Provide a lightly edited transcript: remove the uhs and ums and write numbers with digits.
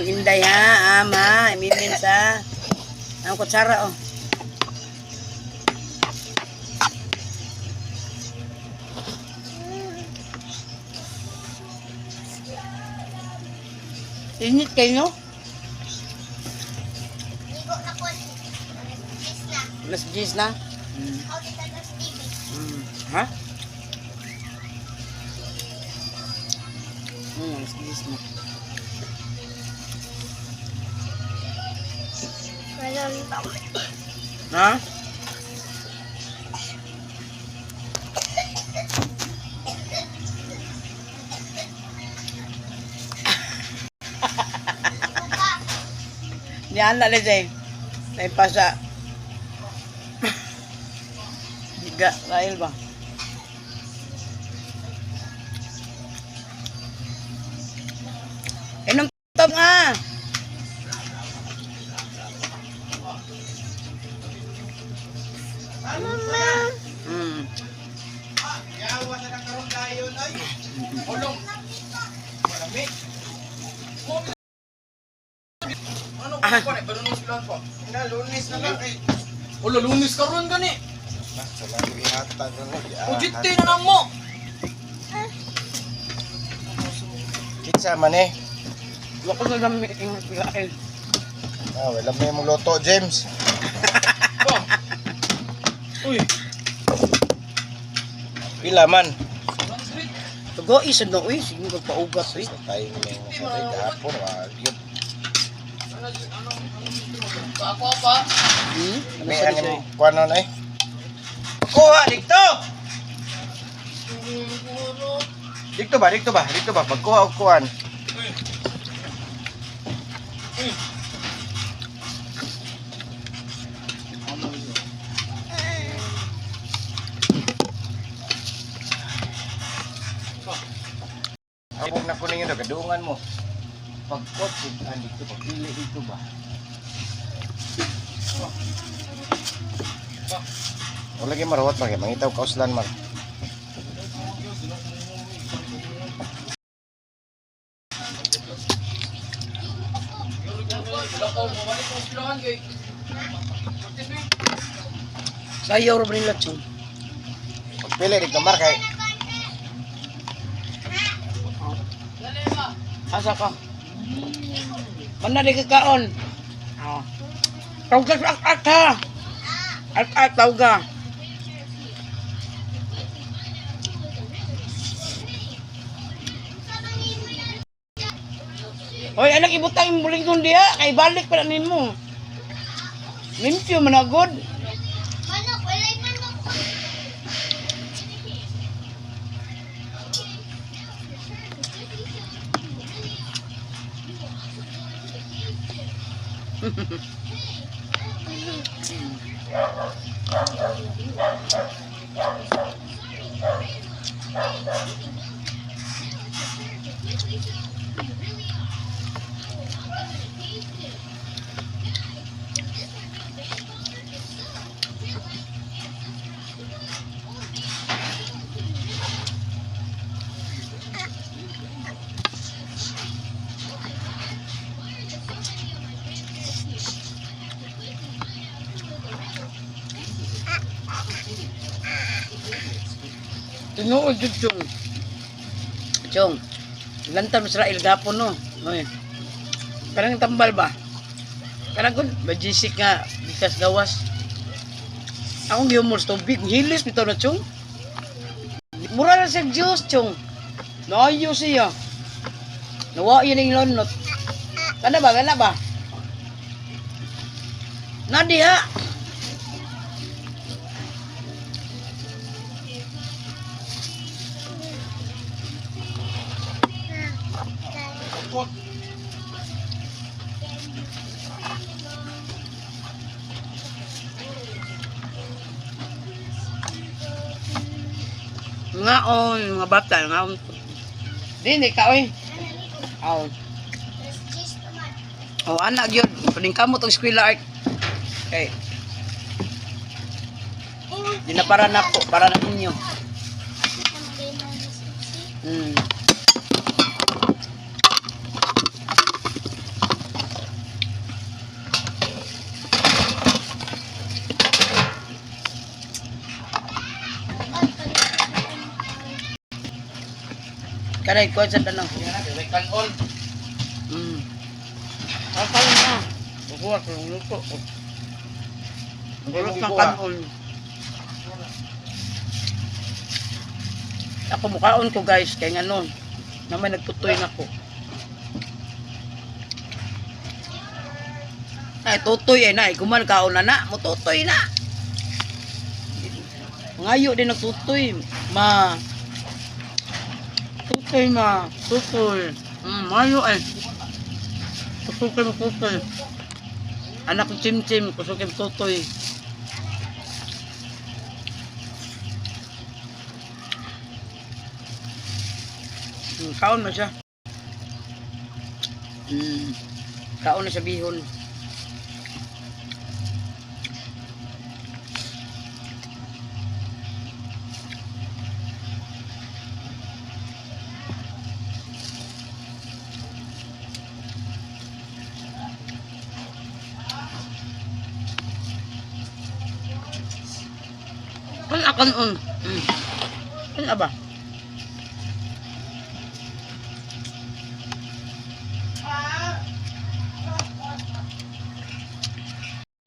Inday ha, imimin sa ang kutsara oh. Init kayo no? Ligo na po. Alas 10 na? Ha? Alas 10 na. Ha? Yan na lejay. Naipasa. Diga, kail ba? Inom top nga. Yawa sa karon dayon ay. Ulong. Malami. Ano ko pa balunis lang po. Ina lunis na lang eh. Ulo lunis karon gani. Sa lang ihatag na. Ujite na namo. Kitsa man eh. Wako na dami yung kail. Wala may mong loto, James. Uy. Pila man. Tugo isod no uy, sige magpaugat uy. Tayo may kahapon, yun. Ako pa. May anim kuwanon eh. Kuha, dito! Dito ba? Pagkuha o kuhan. Abog na ko ninyo, kadungan mo. Pagkot, dito, pagpili dito ba? Wala kayo marawat ba? Mangitaw kauslan man. Sayo ro brillat chung. Pagpili dito, Mar, kay Asa ka? Mana di kakaon? Oh. Tawga sa at ha. At tawga. Hoy, anak ibutang imong kung diha kay balik pa nin mo. Limpyo managod. Manok, walay manok. Tinuod jud chung. Chung. Lantan mo Israel gapon no. Oy. Karang tambal ba? Karang kun bajisik nga bikas gawas. Akong gihumor sa tubig, hilis bitaw na chung. Mura na sa Diyos chung. Naayo siya. Nawa yun yung lonot. Kana ba? Nadiha. Ngaon, mga bata, ngaon. Dini ka, oy. Aw. Oh, anak yun. Paning kamo itong eskwela art. Okay. Di na para na po, para na ninyo. Kanay ko sa tanong. Yan na, may kanon. Akal na. Bukuha ko ng luto. Bulot ng kanon. Ako mukhaon ko guys, kaya nga nun. Naman nagtutoy na ko. Ay, tutoy ay na. Kuman kaon na na. Mututoy na. Ngayo din nagtutoy. Ma. Tutoy ma. Tutoy. Ngayo ay. Kusukin tutoy. Anak ko chim-chim. Kusukin tutoy. Kaon na siya. Kaon na siya bihon. Kan akan kan ba?